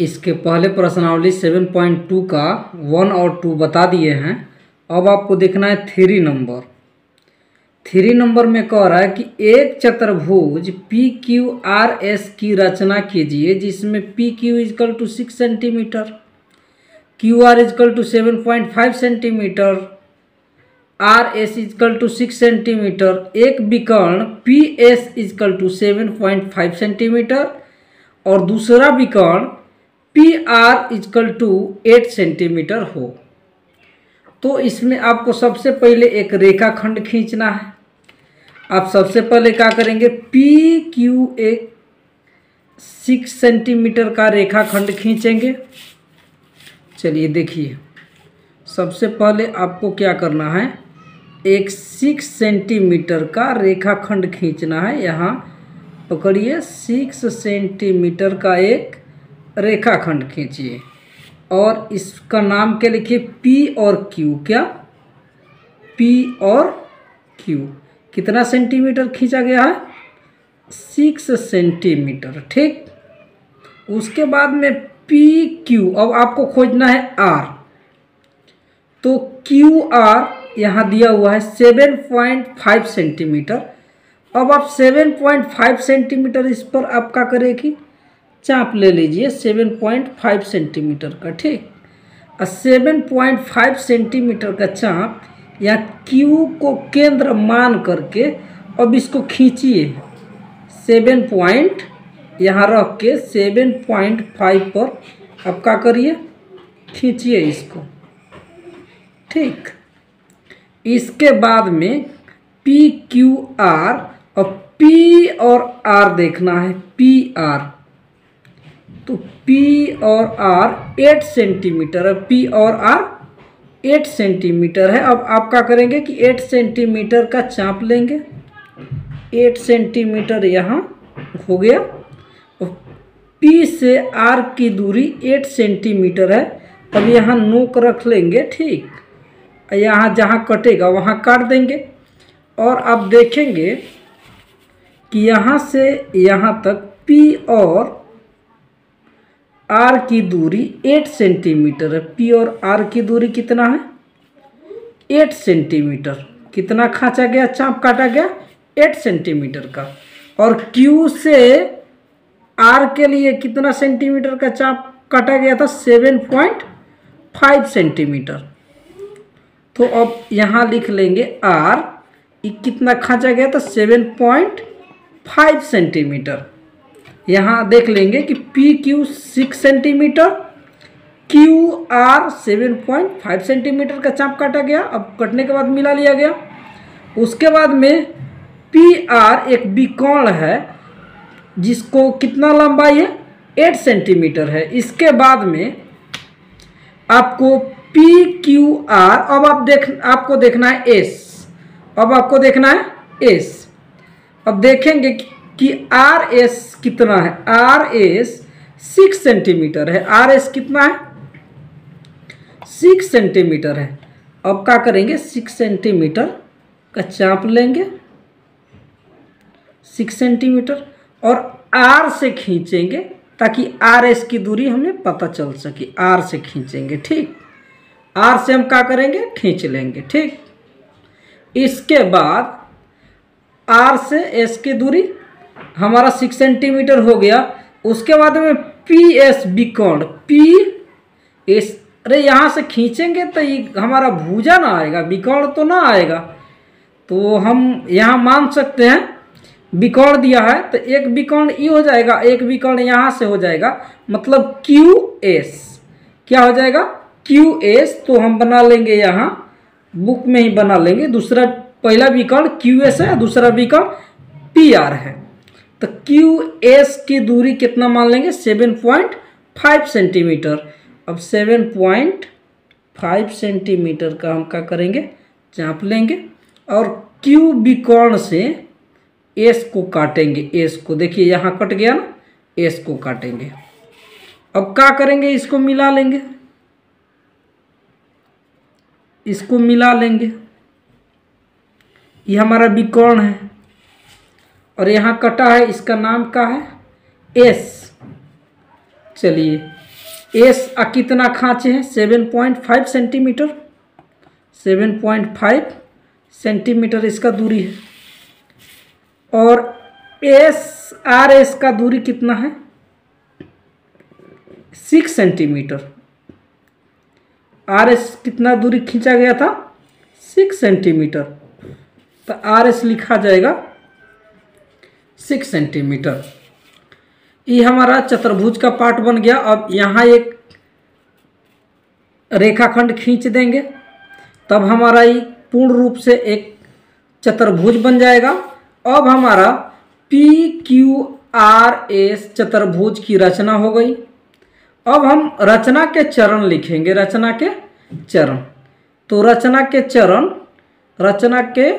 इसके पहले प्रश्नावली 7.2 का 1 और 2 बता दिए हैं। अब आपको देखना है 3 नंबर। 3 नंबर में कह रहा है कि एक चतुर्भुज पी क्यू आर एस की रचना कीजिए जिसमें P Q equal to 6 centimetre, Q R equal to 7.5 centimetre, R S equal to 6 centimetre. एक विकर्ण P S equal to 7.5 centimetre और दूसरा विकर्ण P R equal to 8 centimetre हो। तो इसमें आपको सबसे पहले एक रेखाखंड खींचना है। आप सबसे पहले क्या करेंगे, पी क्यू एक 6 सेंटीमीटर का रेखाखंड खींचेंगे। चलिए देखिए, सबसे पहले आपको क्या करना है, एक 6 सेंटीमीटर का रेखाखंड खींचना है। यहाँ पकड़िए, 6 सेंटीमीटर का एक रेखाखंड खींचिए और इसका नाम क्या लिखिए, पी और क्यू। क्या, पी और क्यू। कितना सेंटीमीटर खींचा गया है, 6 सेंटीमीटर। ठीक, उसके बाद में पी क्यू, अब आपको खोजना है आर। तो क्यू आर यहाँ दिया हुआ है 7.5 सेंटीमीटर। अब आप 7.5 सेंटीमीटर इस पर आप क्या करेगी, चाप ले लीजिए 7.5 सेंटीमीटर का। ठीक, और 7.5 सेंटीमीटर का चाप या क्यू को केंद्र मान करके अब इसको खींचिए 7 यहाँ रख के 7.5 पर अब क्या करिए, खींचिए इसको। ठीक, इसके बाद में पी क्यू आर और पी और आर देखना है, पी आर। तो पी और आर 8 सेंटीमीटर है, पी और आर 8 सेंटीमीटर है। अब आप क्या करेंगे कि 8 सेंटीमीटर का चाप लेंगे। 8 सेंटीमीटर यहाँ हो गया। और पी से आर की दूरी 8 सेंटीमीटर है। अब यहाँ नोक रख लेंगे। ठीक, यहाँ जहाँ कटेगा वहाँ काट देंगे। और आप देखेंगे कि यहाँ से यहाँ तक पी और आर की दूरी 8 सेंटीमीटर है। पी और आर की दूरी कितना है, 8 सेंटीमीटर। कितना खींचा गया, चाप काटा गया 8 सेंटीमीटर का। और क्यू से आर के लिए कितना सेंटीमीटर का चाप काटा गया था, 7.5 सेंटीमीटर। तो अब यहाँ लिख लेंगे आर कितना खींचा गया था, 7.5 सेंटीमीटर। यहाँ देख लेंगे कि P Q 6 centimetre, Q are 7.5 centimetre का चाप काटा गया। अब कटने के बाद मिला लिया गया। उसके बाद में पी आर एक विकर्ण है जिसको कितना लंबाई है, 8 सेंटीमीटर है। इसके बाद में आपको पी क्यू आर, अब आपको देखना है एस। अब आपको देखना है एस। अब देखेंगे कि आर एस कितना है, आर एस 6 सेंटीमीटर है। आर एस कितना है, 6 सेंटीमीटर है। अब क्या करेंगे, 6 सेंटीमीटर का चाप लेंगे, 6 सेंटीमीटर, और आर से खींचेंगे ताकि आर एस की दूरी हमें पता चल सके। आर से खींचेंगे। ठीक, आर से हम क्या करेंगे, खींच लेंगे। ठीक, इसके बाद आर से एस की दूरी हमारा 6 सेंटीमीटर हो गया। उसके बाद में पी एस विकर्ण, पी एस, अरे यहाँ से खींचेंगे तो ये हमारा भुजा ना आएगा, विकर्ण तो ना आएगा। तो हम यहाँ मान सकते हैं विकर्ण दिया है तो एक विकर्ण ये हो जाएगा, एक विकर्ण यहाँ से हो जाएगा, मतलब क्यू एस। क्या हो जाएगा, क्यू एस। तो हम बना लेंगे, यहाँ बुक में ही बना लेंगे। दूसरा, पहला विकर्ण क्यू एस है, दूसरा विकर्ण पी आर है। तो क्यू एस की दूरी कितना मान लेंगे, 7.5 सेंटीमीटर। अब 7.5 सेंटीमीटर का हम क्या करेंगे, चाप लेंगे और क्यू विकर्ण से एस को काटेंगे। एस को देखिए यहाँ कट गया ना, एस को काटेंगे। अब क्या करेंगे, इसको मिला लेंगे, इसको मिला लेंगे। ये हमारा विकर्ण है और यहाँ कटा है, इसका नाम क्या है, एस। चलिए एस कितना खाँचे हैं 7.5 सेंटीमीटर, 7.5 सेंटीमीटर इसका दूरी है। और आर एस का दूरी कितना है 6 सेंटीमीटर। आर एस कितना दूरी खींचा गया था 6 सेंटीमीटर, तो आर एस लिखा जाएगा 6 सेंटीमीटर। ये हमारा चतुर्भुज का पार्ट बन गया। अब यहाँ एक रेखाखंड खींच देंगे तब हमारा ये पूर्ण रूप से एक चतुर्भुज बन जाएगा। अब हमारा पी क्यू आर एस चतुर्भुज की रचना हो गई। अब हम रचना के चरण लिखेंगे, रचना के चरण। तो रचना के चरण, रचना के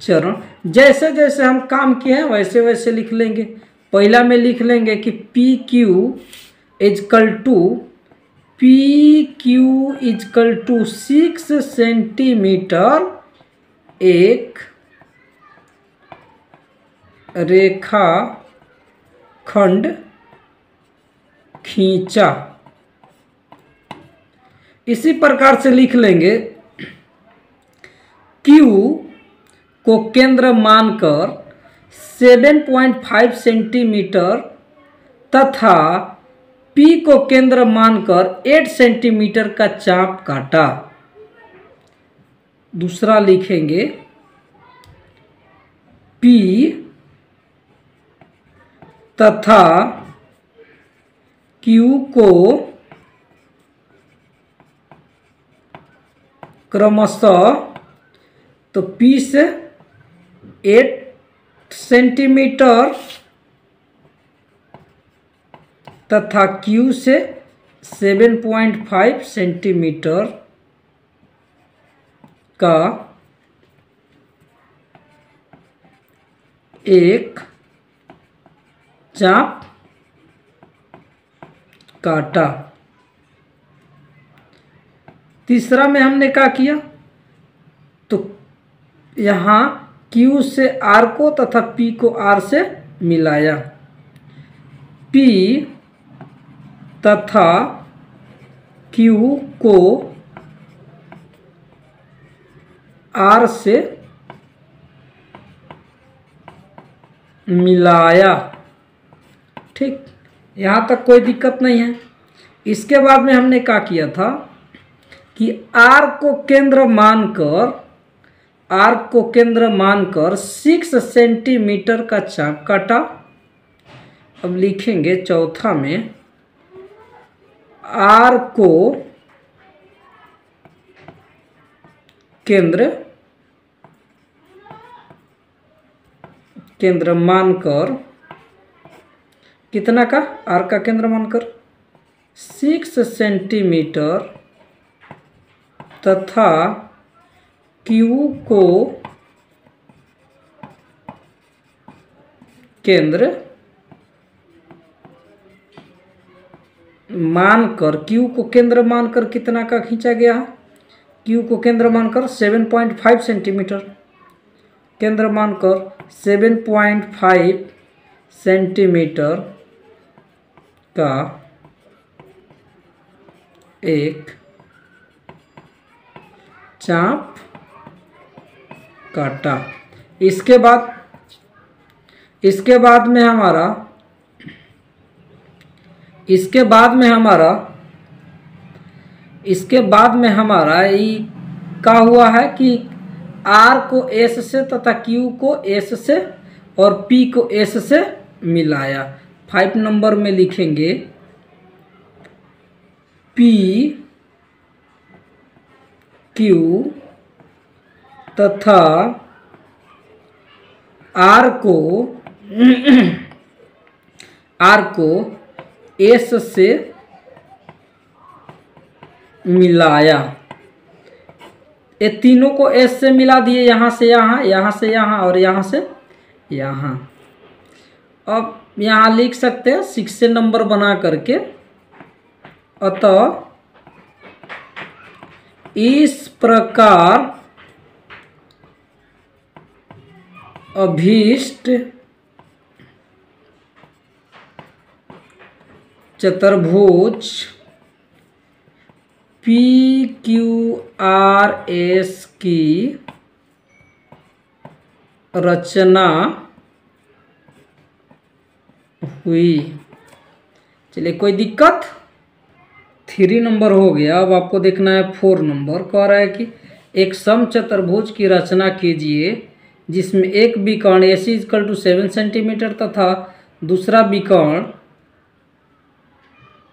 चरण जैसे जैसे हम काम किए हैं वैसे वैसे लिख लेंगे। पहला में लिख लेंगे कि P Q equal to 6 centimetre एक रेखा खंड खींचा। इसी प्रकार से लिख लेंगे Q को केंद्र मानकर 7.5 सेंटीमीटर तथा P को केंद्र मानकर 8 सेंटीमीटर का चाप काटा। दूसरा लिखेंगे P तथा Q को क्रमशः, तो P से 8 सेंटीमीटर तथा Q से 7.5 सेंटीमीटर का एक चाप काटा। तीसरा में हमने क्या किया, तो यहाँ Q से R को तथा P को R से मिलाया। P तथा Q को R से मिलाया। ठीक, यहाँ तक कोई दिक्कत नहीं है। इसके बाद में हमने क्या किया था कि R को केंद्र मानकर 6 सेंटीमीटर का चाप काटा। अब लिखेंगे चौथा में R को केंद्र मानकर कितना का, R का केंद्र मानकर 6 सेंटीमीटर तथा Q को केंद्र मानकर, Q को केंद्र मानकर कितना का खींचा गया है, Q को केंद्र मानकर 7.5 सेंटीमीटर, केंद्र मानकर 7.5 सेंटीमीटर का एक चाप काटा। इसके बाद में हमारा ये क्या हुआ है कि R को S से तथा Q को S से और P को S से मिलाया। 5 नंबर में लिखेंगे P Q तथा R को S से मिलाया। ये तीनों को S से मिला दिए, यहाँ से यहाँ, यहाँ से यहाँ और यहाँ से यहाँ। अब यहाँ लिख सकते हैं 6 नंबर बना करके। अतः इस प्रकार अभीष्ट चतुर्भुज PQRS की रचना हुई। चलिए, कोई दिक्कत? 3 नंबर हो गया। अब आपको देखना है 4 नंबर। कह रहा है कि एक समचतुर्भुज की रचना कीजिए जिसमें एक विकर्ण AC = 7 सेंटीमीटर तथा दूसरा विकर्ण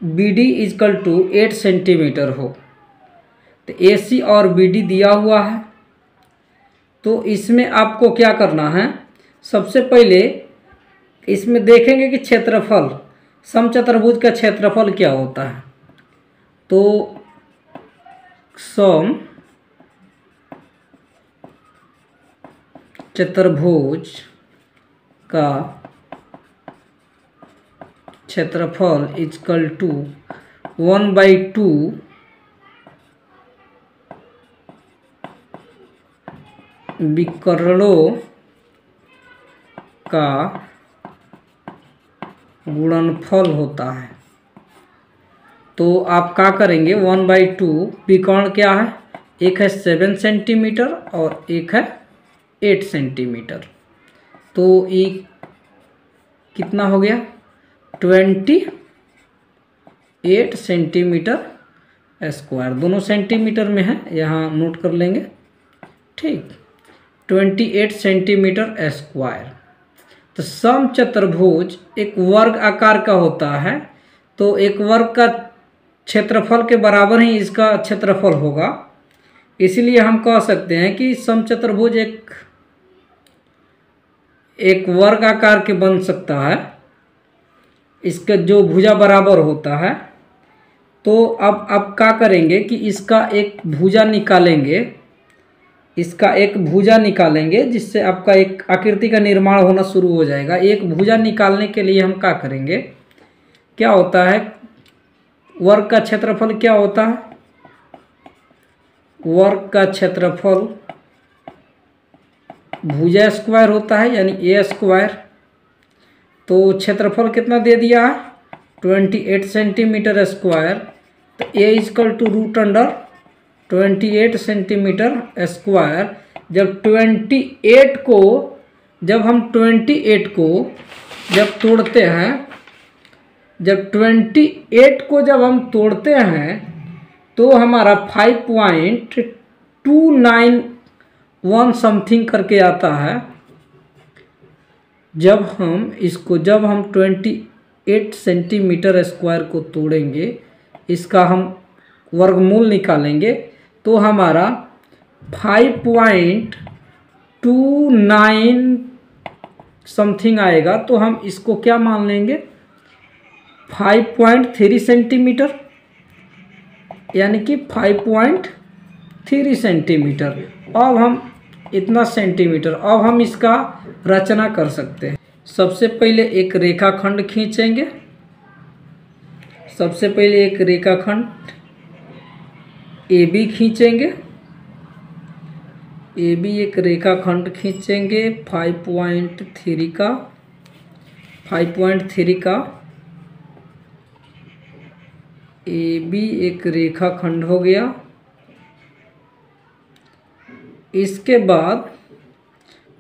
BD = 8 सेंटीमीटर हो। तो AC और BD दिया हुआ है, तो इसमें आपको क्या करना है? सबसे पहले इसमें देखेंगे कि क्षेत्रफल, समचतुर्भुज का क्षेत्रफल क्या होता है। तो सम चतुर्भुज का क्षेत्रफल = 1/2 विकर्णों का गुणनफल होता है। तो आप क्या करेंगे? 1/2 विकर्ण क्या है? एक है 7 सेंटीमीटर और एक है 8 सेंटीमीटर। तो ये कितना हो गया? 28 सेंटीमीटर स्क्वायर। दोनों सेंटीमीटर में है, यहाँ नोट कर लेंगे। ठीक, 28 सेंटीमीटर स्क्वायर। तो समचतुर्भुज एक वर्ग आकार का होता है, तो एक वर्ग का क्षेत्रफल के बराबर ही इसका क्षेत्रफल होगा। इसलिए हम कह सकते हैं कि समचतुर्भुज एक वर्ग आकार के बन सकता है, इसका जो भुजा बराबर होता है। तो अब आप क्या करेंगे कि इसका एक भुजा निकालेंगे, जिससे आपका एक आकृति का निर्माण होना शुरू हो जाएगा। एक भुजा निकालने के लिए हम क्या करेंगे? क्या होता है? वर्ग का क्षेत्रफल क्या होता है? वर्ग का क्षेत्रफल भुजा स्क्वायर होता है, यानी A स्क्वायर। तो क्षेत्रफल कितना दे दिया है? 28 सेंटीमीटर स्क्वायर। तो A = √28 सेंटीमीटर स्क्वायर। जब हम 28 को जब हम तोड़ते हैं तो हमारा 5.291 समथिंग करके आता है। जब हम 28 सेंटीमीटर स्क्वायर को तोड़ेंगे, इसका हम वर्गमूल निकालेंगे, तो हमारा 5.29 समथिंग आएगा। तो हम इसको क्या मान लेंगे? 5.3 सेंटीमीटर, यानी कि 5.3 सेंटीमीटर। अब हम इतना सेंटीमीटर, अब हम इसका रचना कर सकते हैं। सबसे पहले एक रेखाखंड खींचेंगे। सबसे पहले एक रेखाखंड AB खींचेंगे। AB एक रेखाखंड खींचेंगे 5.3 का। AB एक रेखाखंड हो गया। इसके बाद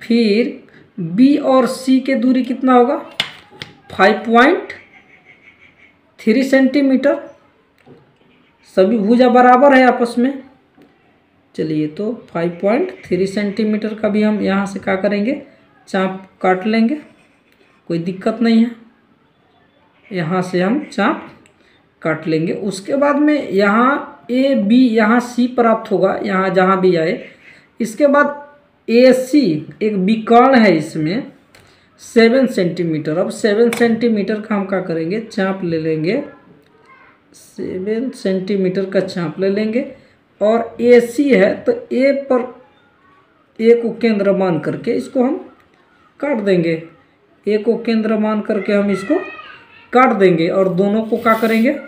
फिर B और C के दूरी कितना होगा? 5.3 सेंटीमीटर। सभी भुजा बराबर है आपस में। चलिए, तो 5.3 सेंटीमीटर का भी हम यहाँ से क्या करेंगे? चाप काट लेंगे, कोई दिक्कत नहीं है। यहाँ से हम चाप काट लेंगे। उसके बाद में यहाँ AB, यहाँ C प्राप्त होगा, यहाँ जहाँ भी आए। इसके बाद AC एक विकर्ण है, इसमें 7 सेंटीमीटर। अब 7 सेंटीमीटर का हम क्या करेंगे? चाप ले लेंगे। 7 सेंटीमीटर का चाप ले लेंगे। और AC है, तो A को केंद्र मान करके इसको हम काट देंगे। A को केंद्र मान करके हम इसको काट देंगे और दोनों को क्या करेंगे?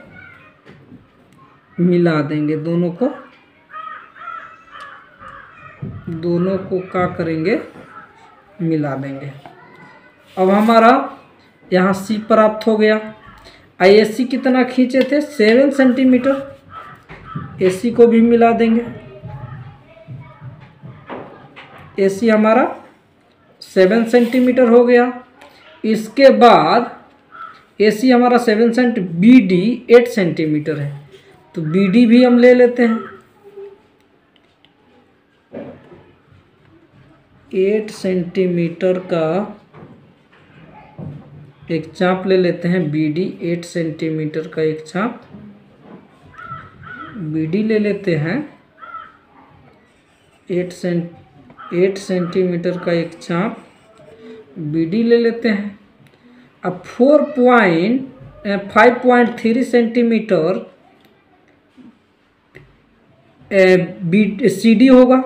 मिला देंगे। दोनों को क्या करेंगे? मिला देंगे। अब हमारा यहाँ सी प्राप्त हो गया। AC कितना खींचे थे 7 सेंटीमीटर, AC को भी मिला देंगे। AC हमारा 7 सेंटीमीटर हो गया। इसके बाद AC हमारा 7 सेंट, BD 8 सेंटीमीटर है, तो BD भी हम ले लेते हैं। 8 सेंटीमीटर का एक चाप ले लेते हैं। BD 8 सेंटीमीटर का एक चाप BD ले लेते हैं। 8 सेंटीमीटर का एक चाप BD ले लेते हैं। अब 5.3 सेंटीमीटर CD होगा,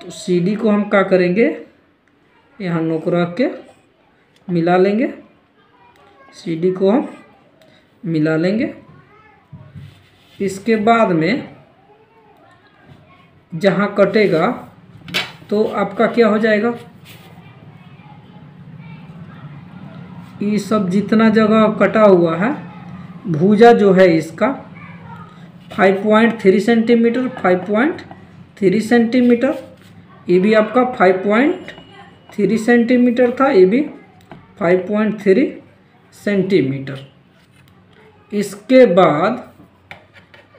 तो CD को हम क्या करेंगे, यहाँ नोक रख के मिला लेंगे। CD को हम मिला लेंगे। इसके बाद में जहाँ कटेगा तो आपका क्या हो जाएगा, ये सब जितना जगह कटा हुआ है, भुजा जो है इसका 5.3 सेंटीमीटर, 5.3 सेंटीमीटर, ये भी आपका 5.3 सेंटीमीटर था, ये भी 5.3 सेंटीमीटर। इसके बाद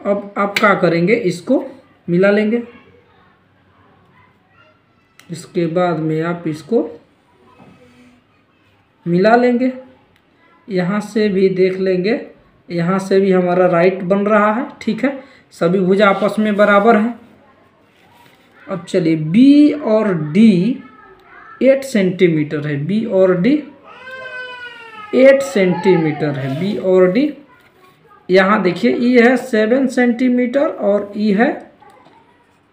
अब आप क्या करेंगे, इसको मिला लेंगे। इसके बाद में आप इसको मिला लेंगे। यहाँ से भी देख लेंगे, यहाँ से भी हमारा राइट बन रहा है, ठीक है, सभी भुजा आपस में बराबर हैं। अब चलिए B और D 8 सेंटीमीटर है, B और D 8 सेंटीमीटर है, B और D। यहाँ देखिए E है 7 सेंटीमीटर और E है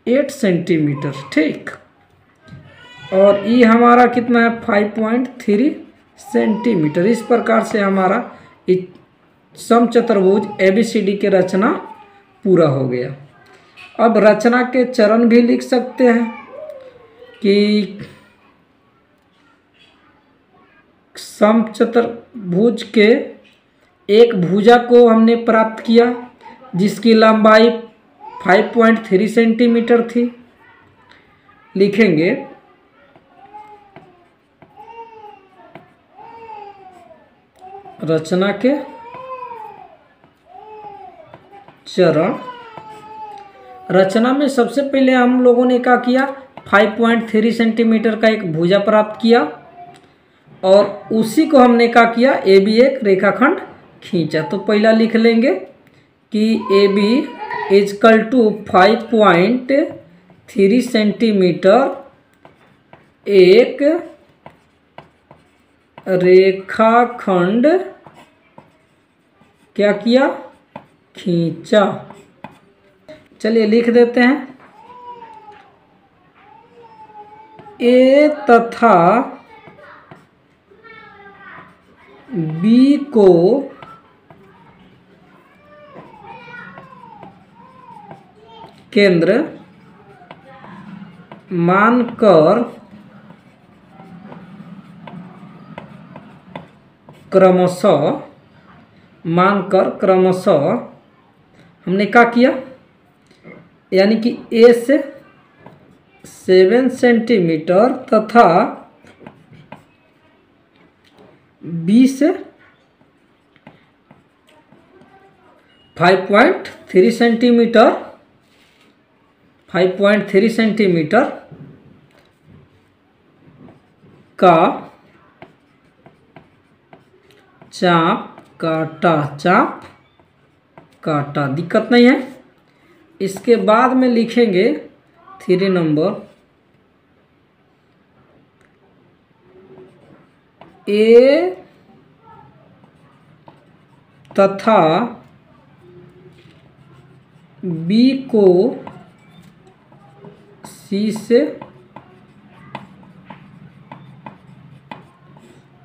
8 सेंटीमीटर, ठीक। और E हमारा कितना है 5.3 सेंटीमीटर। इस प्रकार से हमारा समचतुर्भुज ABCD के रचना पूरा हो गया। अब रचना के चरण भी लिख सकते हैं कि समचतुर्भुज के एक भुजा को हमने प्राप्त किया जिसकी लंबाई 5.3 सेंटीमीटर थी। लिखेंगे रचना के चरण। रचना में सबसे पहले हम लोगों ने क्या किया, 5.3 सेंटीमीटर का एक भुजा प्राप्त किया और उसी को हमने क्या किया, AB एक रेखाखंड खींचा। तो पहला लिख लेंगे कि AB इजकल टू 5.3 सेंटीमीटर एक रेखाखंड क्या किया, खींचा। चलिए लिख देते हैं, A तथा B को केंद्र मानकर क्रमशः हमने क्या किया, यानी कि A से 7 सेंटीमीटर तथा B से 5.3 सेंटीमीटर का चाप काटा। दिक्कत नहीं है। इसके बाद में लिखेंगे 3 नंबर, A तथा B को C से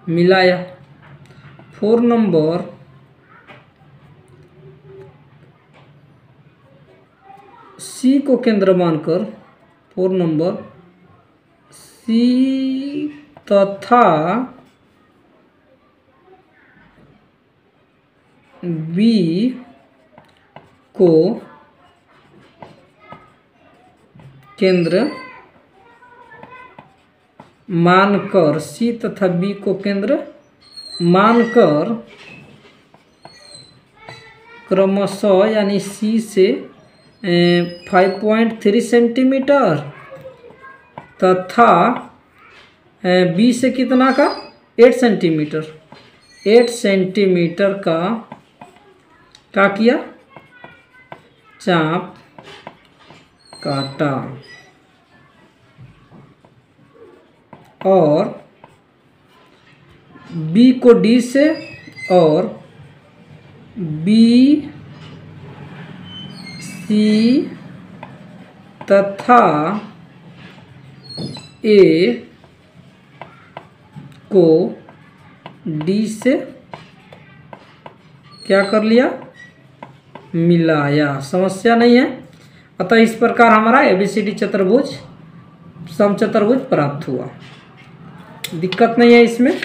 मिलाया। 4 नंबर, C को केंद्र मानकर 4 नंबर सी तथा बी को केंद्र मानकर, सी तथा बी को केंद्र मानकर क्रमशः यानी सी से 5.3 सेंटीमीटर तथा बी से कितना का 8 सेंटीमीटर 8 सेंटीमीटर का क्या किया, चाप काटा और बी को डी से और बी सी तथा ए को डी से क्या कर लिया, मिलाया। समस्या नहीं है। अतः इस प्रकार हमारा एबीसीडी चतुर्भुज समचतुर्भुज प्राप्त हुआ। दिक्कत नहीं है इसमें।